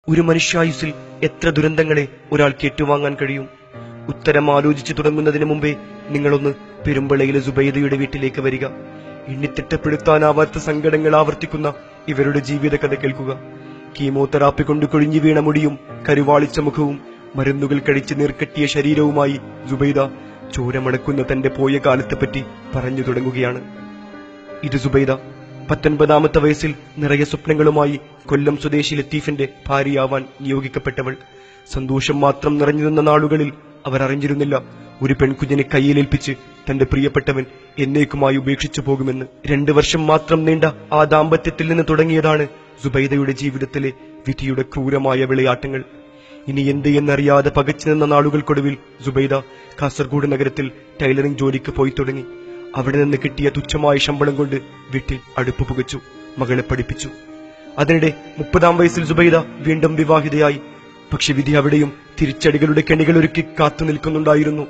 ഒരു മനുഷ്യായുസിൽ എത്ര ദുരന്തങ്ങളെ ഒരാൾക്ക് ഏറ്റുവാങ്ങാൻ കഴിയും? ഉത്തരം ആലോചിച്ചു തുടങ്ങുന്നതിന് മുമ്പേ നിങ്ങളൊന്ന് പെരുമ്പളയിലെ സുബൈദയുടെ വീട്ടിലേക്ക് വരിക. എണ്ണിത്തിട്ടപ്പെടുത്താനാവാത്ത സങ്കടങ്ങൾ ആവർത്തിക്കുന്ന ഇവരുടെ ജീവിത കഥ കേൾക്കുക. കീമോതെറാപ്പി കൊണ്ട് കൊഴിഞ്ഞു വീണ മുടിയും കരുവാളിച്ച മുഖവും മരുന്നുകൾ കഴിച്ച് നീർക്കെട്ടിയ ശരീരവുമായി സുബൈദ ചോരമണക്കുന്ന തന്റെ പോയ കാലത്തെപ്പറ്റി പറഞ്ഞു തുടങ്ങുകയാണ്. ഇത് സുബൈദ 19ാമത്തെ വയസ്സിൽ നിറയെ സ്വപ്നങ്ങളുമായി കൊല്ലം സ്വദേശി ലത്തീഫിന്റെ ഭാര്യയാവാൻ നിയോഗിക്കപ്പെട്ടവൾ. സന്തോഷം മാത്രം നിറഞ്ഞു നിന്ന നാളുകളിൽ അവർ അറിഞ്ഞിരുന്നില്ല ഒരു പെൺകുഞ്ഞിനെ കയ്യിലേൽപ്പിച്ച് തന്റെ പ്രിയപ്പെട്ടവൻ എന്നേക്കുമായി ഉപേക്ഷിച്ചു പോകുമെന്ന്. 2 വർഷം മാത്രം നീണ്ട ആ ദാമ്പത്യത്തിൽ നിന്ന് തുടങ്ങിയതാണ് സുബൈദയുടെ ജീവിതത്തിലെ വിധിയുടെ ക്രൂരമായ വിളയാട്ടങ്ങൾ. ഇനി എന്ത് എന്നറിയാതെ പകച്ചു നിന്ന നാളുകൾക്കൊടുവിൽ സുബൈദ കാസർഗോഡ് നഗരത്തിൽ ടൈലറിംഗ് ജോലിക്ക് പോയി തുടങ്ങി. അവിടെ നിന്ന് കിട്ടിയ തുച്ഛമായ ശമ്പളം കൊണ്ട് വീട്ടിൽ അടുപ്പ് പുകച്ചു, മകളെ പഠിപ്പിച്ചു. അതിനിടെ 30ാം വയസ്സിൽ സുബൈദ വീണ്ടും വിവാഹിതയായി. പക്ഷെ വിധി അവിടെയും തിരിച്ചടികളുടെ കെണികളൊരുക്കി കാത്തു നിൽക്കുന്നുണ്ടായിരുന്നു.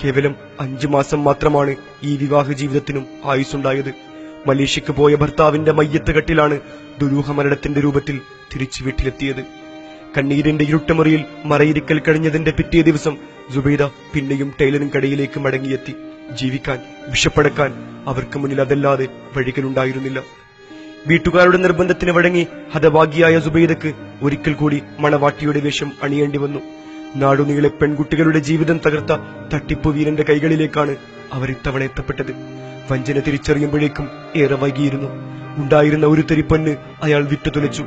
കേവലം 5 മാസം മാത്രമാണ് ഈ വിവാഹ ജീവിതത്തിനും ആയുസ്സുണ്ടായത്. മലേഷ്യക്ക് പോയ ഭർത്താവിന്റെ മയ്യത്ത് കെട്ടിലാണ് ദുരൂഹ മരണത്തിന്റെ രൂപത്തിൽ തിരിച്ചു വീട്ടിലെത്തിയത്. കണ്ണീരിന്റെ ഇരുട്ടമുറിയിൽ മറയിരിക്കൽ കഴിഞ്ഞതിന്റെ പിറ്റേ ദിവസം സുബൈദ പിന്നെയും ടൈലറിംഗ് കടയിലേക്ക് മടങ്ങിയെത്തി. ജീവിക്കാൻ, വിഷപ്പടക്കാൻ അവർക്ക് മുന്നിൽ അതല്ലാതെ വഴികളുണ്ടായിരുന്നില്ല. വീട്ടുകാരുടെ നിർബന്ധത്തിന് വഴങ്ങി ഹതഭാഗിയായ സുബൈദക്ക് ഒരിക്കൽ കൂടി മണവാട്ടിയുടെ വേഷം അണിയേണ്ടി വന്നു. നാടുനീളെ പെൺകുട്ടികളുടെ ജീവിതം തകർത്ത തട്ടിപ്പു വീരന്റെ കൈകളിലേക്കാണ് അവർ ഇത്തവണ എത്തപ്പെട്ടത്. വഞ്ചന തിരിച്ചറിയുമ്പോഴേക്കും ഏറെ വൈകിയിരുന്നു. ഉണ്ടായിരുന്ന ഒരു തരി പൊന്ന് അയാൾ വിറ്റുതുലച്ചു.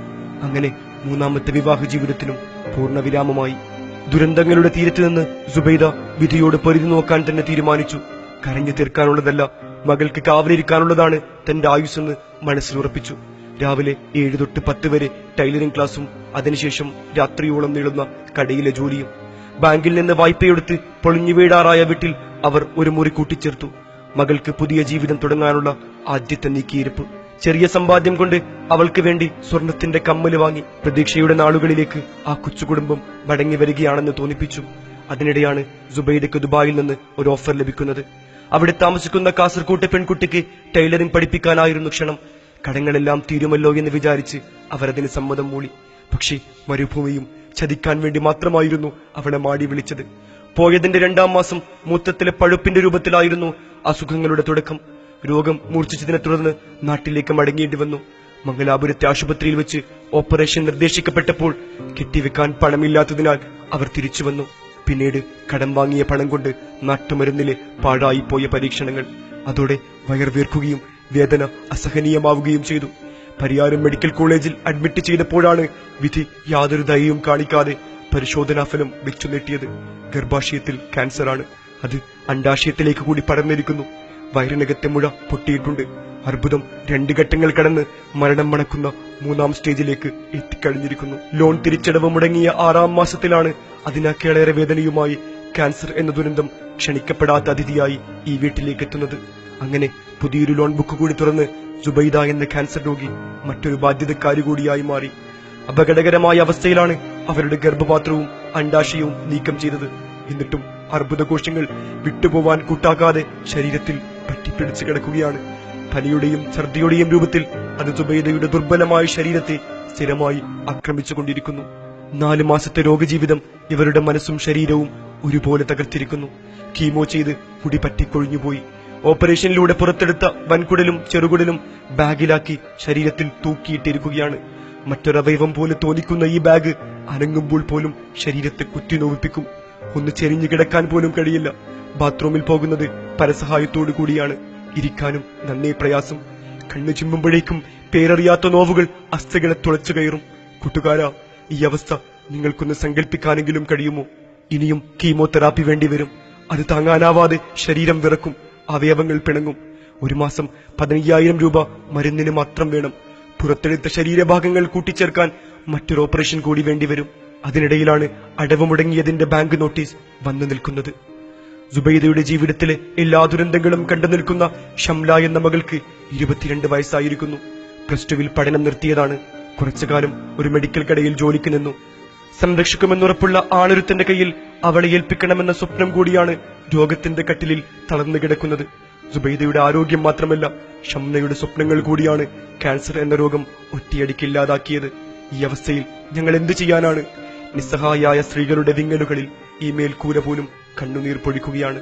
അങ്ങനെ 3ാമത്തെ വിവാഹ ജീവിതത്തിനും പൂർണ്ണവിരാമമായി. ദുരന്തങ്ങളുടെ തീരത്ത് നിന്ന് സുബൈദ വിധിയോട് പൊരുതി നോക്കാൻ തന്നെ തീരുമാനിച്ചു. കരഞ്ഞു തീർക്കാനുള്ളതല്ല, മകൾക്ക് കാവലിരിക്കാനുള്ളതാണ് തന്റെ ആയുസ്സെന്ന് മനസ്സിലുറപ്പിച്ചു. രാവിലെ 7 തൊട്ട് 10 വരെ ടൈലറിംഗ് ക്ലാസും അതിനുശേഷം രാത്രിയോളം നീളുന്ന കടയിലെ ജോലിയും. ബാങ്കിൽ നിന്ന് വായ്പയെടുത്ത് പൊളിഞ്ഞു വീടാറായ വീട്ടിൽ അവർ ഒരു മുറി കൂട്ടിച്ചേർത്തു. മകൾക്ക് പുതിയ ജീവിതം തുടങ്ങാനുള്ള ആദ്യത്തെ നീക്കിയിരിപ്പ്. ചെറിയ സമ്പാദ്യം കൊണ്ട് അവൾക്ക് വേണ്ടി സ്വർണത്തിന്റെ കമ്മല് വാങ്ങി പ്രതീക്ഷയുടെ നാളുകളിലേക്ക് ആ കൊച്ചുകുടുംബം മടങ്ങി വരികയാണെന്ന് തോന്നിപ്പിച്ചു. അതിനിടെയാണ് സുബൈദയ്ക്ക് ദുബായിൽ നിന്ന് ഒരു ഓഫർ ലഭിക്കുന്നത്. അവിടെ താമസിക്കുന്ന കാസർകോട്ടെ പെൺകുട്ടിക്ക് ടൈലറിംഗ് പഠിപ്പിക്കാനായിരുന്നു ക്ഷണം. കടങ്ങളെല്ലാം തീരുമല്ലോ എന്ന് വിചാരിച്ച് അവരതിന് സമ്മതം മൂളി. പക്ഷേ മരുഭൂമിയും ചതിക്കാൻ വേണ്ടി മാത്രമായിരുന്നു അവളെ മാടി വിളിച്ചത്. പോയതിന്റെ 2ാം മാസം മൂത്രത്തിലെ പഴുപ്പിന്റെ രൂപത്തിലായിരുന്നു അസുഖങ്ങളുടെ തുടക്കം. രോഗം മൂർച്ഛിച്ചതിനെ തുടർന്ന് നാട്ടിലേക്ക് മടങ്ങേണ്ടി വന്നു. മംഗലാപുരത്തെ ആശുപത്രിയിൽ വെച്ച് ഓപ്പറേഷൻ നിർദ്ദേശിക്കപ്പെട്ടപ്പോൾ കെട്ടിവെക്കാൻ പണമില്ലാത്തതിനാൽ അവർ തിരിച്ചു വന്നു. പിന്നീട് കടം വാങ്ങിയ പണം കൊണ്ട് നാട്ടുമരുന്നിലെ പാഴായിപ്പോയ പരീക്ഷണങ്ങൾ. അതോടെ വയർവേർക്കുകയും വേദന അസഹനീയമാവുകയും ചെയ്തു. പരിയാരം മെഡിക്കൽ കോളേജിൽ അഡ്മിറ്റ് ചെയ്തപ്പോഴാണ് വിധി യാതൊരു ദയയും കാണിക്കാതെ പരിശോധനാഫലം വെച്ചു നീട്ടിയത്. ഗർഭാശയത്തിൽ ക്യാൻസറാണ്. അത് അണ്ഡാശയത്തിലേക്ക് കൂടി പടർന്നിരിക്കുന്നു. വയറിനകത്തെ മുഴ പൊട്ടിയിട്ടുണ്ട്. അർബുദം 2 ഘട്ടങ്ങൾ കടന്ന് മരണം മണക്കുന്ന 3ാം സ്റ്റേജിലേക്ക് എത്തിക്കഴിഞ്ഞിരിക്കുന്നു. ലോൺ തിരിച്ചടവ് മുടങ്ങിയ 6ാം മാസത്തിലാണ് അതിനേക്കാളേറെ വേദനയുമായി ക്യാൻസർ എന്ന ദുരന്തം ക്ഷണിക്കപ്പെടാത്ത അതിഥിയായി ഈ വീട്ടിലേക്ക് എത്തുന്നത്. അങ്ങനെ പുതിയൊരു ലോൺ ബുക്ക് കൂടി തുറന്ന് സുബൈദ എന്ന ക്യാൻസർ രോഗി മറ്റൊരു ബാധ്യതക്കാരി കൂടിയായി മാറി. അപകടകരമായ അവസ്ഥയിലാണ് അവരുടെ ഗർഭപാത്രവും അണ്ഡാശയവും നീക്കം ചെയ്തത്. എന്നിട്ടും അർബുദകോശങ്ങൾ വിട്ടുപോവാൻ കൂട്ടാക്കാതെ ശരീരത്തിൽ പറ്റിപ്പിടിച്ചു കിടക്കുകയാണ്. പനിയുടെയും ഛർദിയുടെയും രൂപത്തിൽ അത് സുബൈദയുടെ ദുർബലമായ ശരീരത്തെ സ്ഥിരമായി ആക്രമിച്ചുകൊണ്ടിരിക്കുന്നു. 4 മാസത്തെ രോഗജീവിതം ഇവരുടെ മനസ്സും ശരീരവും ഒരുപോലെ തകർത്തിരിക്കുന്നു. കീമോ ചെയ്ത് മുടി പറ്റിക്കൊഴിഞ്ഞുപോയി. ഓപ്പറേഷനിലൂടെ പുറത്തെടുത്ത വൻകുടലും ചെറുകുടലും ബാഗിലാക്കി ശരീരത്തിൽ തൂക്കിയിട്ടിരിക്കുകയാണ്. മറ്റൊരവയവം പോലെ തോന്നിക്കുന്ന ഈ ബാഗ് അനങ്ങുമ്പോൾ പോലും ശരീരത്തെ കുത്തിനോവിപ്പിക്കും. ഒന്ന് ചെരിഞ്ഞു കിടക്കാൻ പോലും കഴിയില്ല. ബാത്റൂമിൽ പോകുന്നത് പരസഹായത്തോടു കൂടിയാണ്. ഇരിക്കാനും നന്നേ പ്രയാസം. കണ്ണു ചിമ്മുമ്പോഴേക്കും പേരറിയാത്ത നോവുകൾ അസ്ഥികളെ തുളച്ചു കയറും. കൂട്ടുകാരാ, ഈ അവസ്ഥ നിങ്ങൾക്കൊന്ന് സങ്കല്പിക്കാനെങ്കിലും കഴിയുമോ? ഇനിയും കീമോതെറാപ്പി വേണ്ടിവരും. അത് താങ്ങാനാവാതെ ശരീരം വിറക്കും, അവയവങ്ങൾ പിണങ്ങും. 1 മാസം 15,000 രൂപ മരുന്നിന് മാത്രം വേണം. പുറത്തെടുത്ത ശരീരഭാഗങ്ങൾ കൂട്ടിച്ചേർക്കാൻ മറ്റൊരു ഓപ്പറേഷൻ കൂടി വേണ്ടിവരും. അതിനിടയിലാണ് അടവ് മുടങ്ങിയതിന്റെ ബാങ്ക് നോട്ടീസ് വന്നു നിൽക്കുന്നത്. സുബൈദയുടെ ജീവിതത്തിലെ എല്ലാ ദുരന്തങ്ങളും കണ്ടു നിൽക്കുന്ന ഷംല എന്ന മകൾക്ക് 22 വയസ്സായിരിക്കുന്നു. +2 പഠനം നിർത്തിയതാണ്. കുറച്ചുകാലം ഒരു മെഡിക്കൽ കടയിൽ ജോലിക്ക് നിന്നു. സംരക്ഷിക്കുമെന്നുറപ്പുള്ള ആളൊരുത്തന്റെ കയ്യിൽ അവളെ ഏൽപ്പിക്കണമെന്ന സ്വപ്നം കൂടിയാണ് രോഗത്തിന്റെ കട്ടിലിൽ തളർന്നു കിടക്കുന്നത്. സുബൈദയുടെ ആരോഗ്യം മാത്രമല്ല, ഷംനയുടെ സ്വപ്നങ്ങൾ കൂടിയാണ് ക്യാൻസർ എന്ന രോഗം ഒറ്റയടിക്കില്ലാതാക്കിയത്. ഈ അവസ്ഥയിൽ ഞങ്ങൾ എന്തു ചെയ്യാനാണ്? നിസ്സഹായായ സ്ത്രീകളുടെ വിങ്ങലുകളിൽ ഈ മേൽക്കൂര പോലും കണ്ണുനീർ പൊഴിക്കുകയാണ്.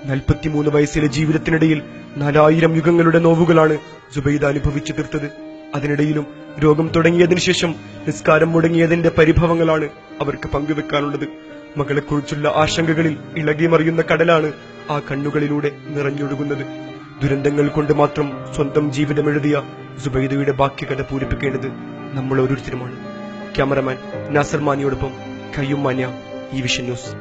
43 വയസ്സിലെ ജീവിതത്തിനിടയിൽ 4000 യുഗങ്ങളുടെ നോവുകളാണ് സുബൈദ അനുഭവിച്ചു തീർത്തത്. അതിനിടയിലും രോഗം തുടങ്ങിയതിനു ശേഷം നിസ്കാരം മുടങ്ങിയതിന്റെ പരിഭവങ്ങളാണ് അവർക്ക് പങ്കുവെക്കാനുള്ളത്. മകളെക്കുറിച്ചുള്ള ആശങ്കകളിൽ ഇളകിമറിയുന്ന കടലാണ് ആ കണ്ണുകളിലൂടെ നിറഞ്ഞൊഴുകുന്നത്. ദുരന്തങ്ങൾ കൊണ്ട് മാത്രം സ്വന്തം ജീവിതമെഴുതിയ സുബൈദയുടെ ബാക്കി കഥ പൂരിപ്പിക്കേണ്ടത് നമ്മൾ ഓരോരുത്തരുമാണ്. ക്യാമറമാൻ നാസർ മാനിയോടൊപ്പം കയ്യും മാന്യ, ഈ വിഷൻ ന്യൂസ്.